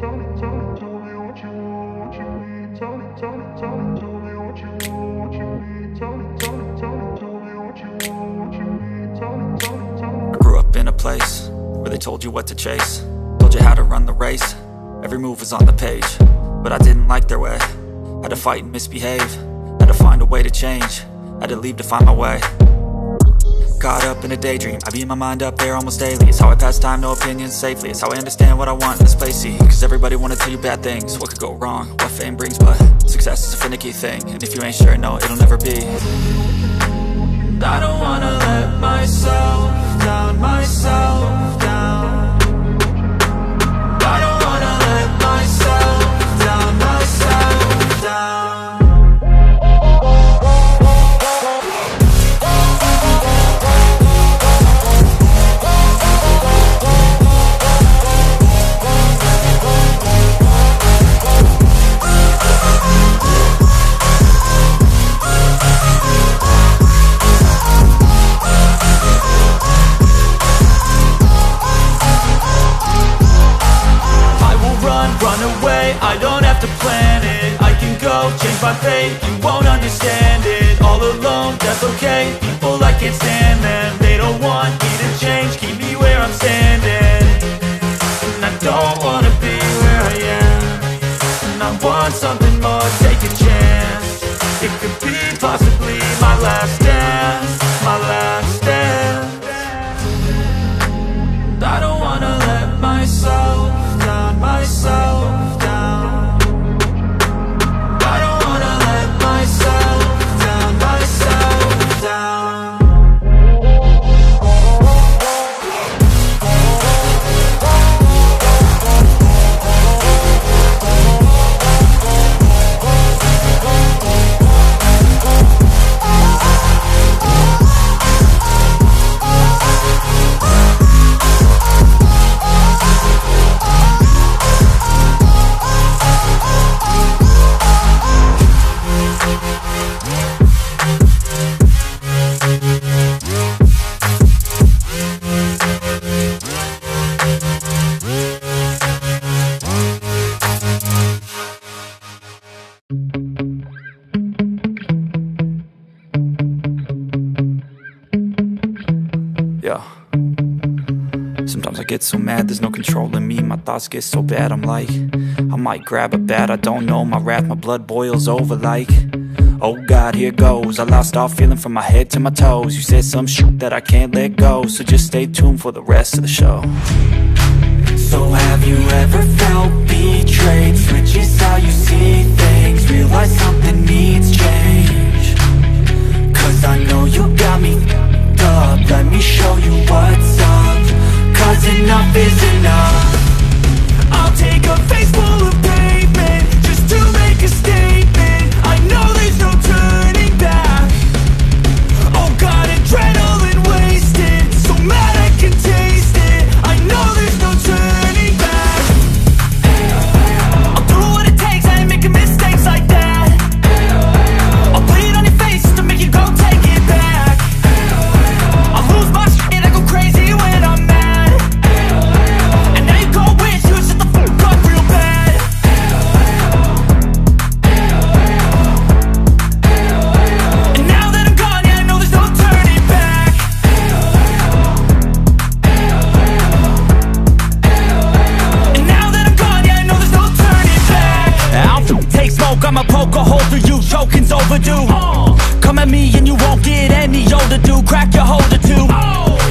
I grew up in a place where they told you what to chase, told you how to run the race. Every move was on the page, but I didn't like their way. Had to fight and misbehave, had to find a way to change, had to leave to find my way. Caught up in a daydream, I beat my mind up there almost daily. It's how I pass time, no opinions safely. It's how I understand what I want in this place, see. Cause everybody wanna tell you bad things, what could go wrong, what fame brings. But success is a finicky thing, and if you ain't sure, no, it'll never be. I don't wanna let myself down, myself down. I don't wanna let myself down, myself down. I don't have to plan it, I can go change my fate. You won't understand it, all alone, that's okay. People, I can't stand them, they don't want me to change. Keep me where I'm standing, and I don't wanna be where I am. And I want something more, take a chance. It could be possibly my last dance, my last dance. I don't wanna let myself down, myself down. I don't wanna let myself down, myself down. Sometimes I get so mad, there's no controlling me. My thoughts get so bad, I'm like, I might grab a bat, I don't know. My wrath, my blood boils over like, oh God, here goes. I lost all feeling from my head to my toes. You said some shit that I can't let go, so just stay tuned for the rest of the show. So have you ever felt betrayed? Switches how you see things, realize something needs change. Cause I know you got me up, let me show you what's up. Cause enough is enough. I'll take a face full of pavement just to make a statement. I know there's no turning back. Oh God, adrenaline wasted, so mad I can taste it. I know there's no turning back. I'll do what it takes, I ain't making mistakes like that. I'll put it on your face to make you go take it back. I'll lose my shit, I go crazy when I'm mad. I'ma poke a hole through you, choking's overdue. Come at me and you won't get any older, dude. Crack your holder too.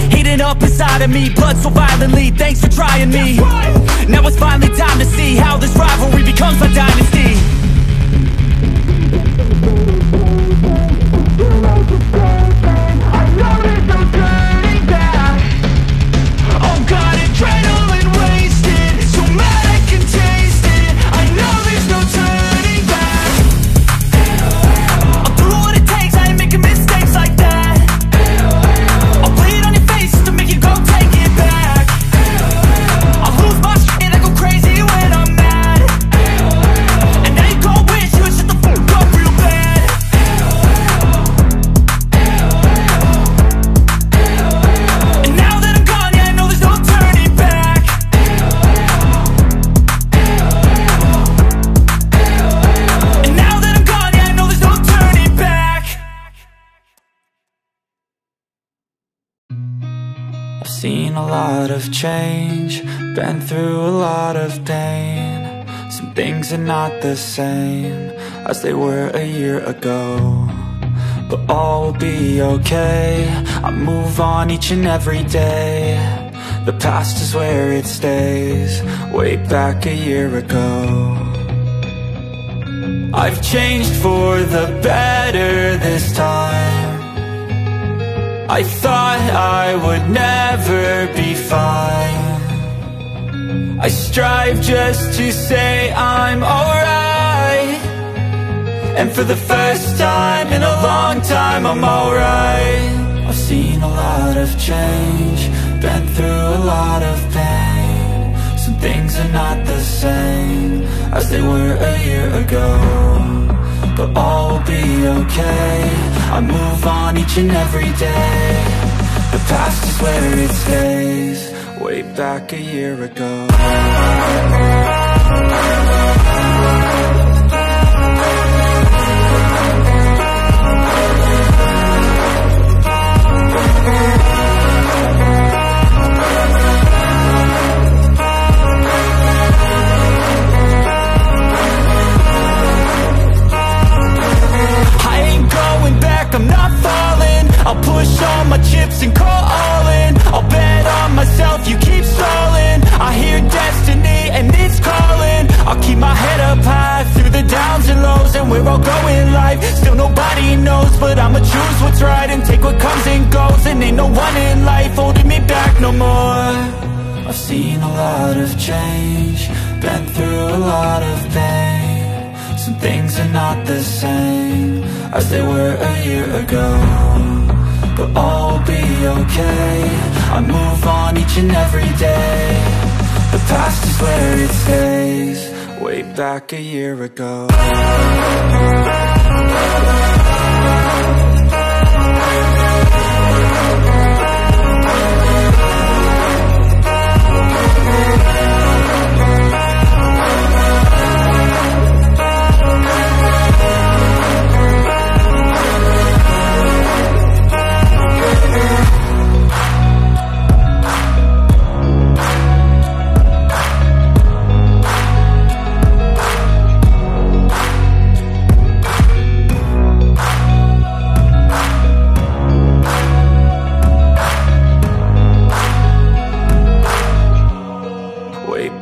Heating up inside of me, blood so violently. Thanks for trying me. Now it's finally time to see how this rivalry becomes my dynasty. I know there's no turning back. Oh God, adrenaline wasted, so mad I can taste it. I know there's no turning. seen a lot of change, been through a lot of pain. Some things are not the same as they were a year ago, but all will be okay. I move on each and every day. The past is where it stays, way back a year ago. I've changed for the better this time. I thought I would never be fine. I strive just to say I'm alright, and for the first time in a long time I'm alright. I've seen a lot of change, been through a lot of pain. Some things are not the same as they were a year ago, but all will be okay. I move on each and every day. The past is where it stays, way back a year ago. I'm not falling, I'll push all my chips and call all in. I'll bet on myself, you keep stalling. I hear destiny and it's calling. I'll keep my head up high through the downs and lows, and we're all going life. Still nobody knows, but I'ma choose what's right and take what comes and goes. And ain't no one in life holding me back no more. I've seen a lot of change, been through a lot of pain. Some things are not the same as they were a year ago, but all will be okay. I move on each and every day. The past is where it stays, way back a year ago.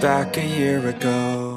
Back a year ago.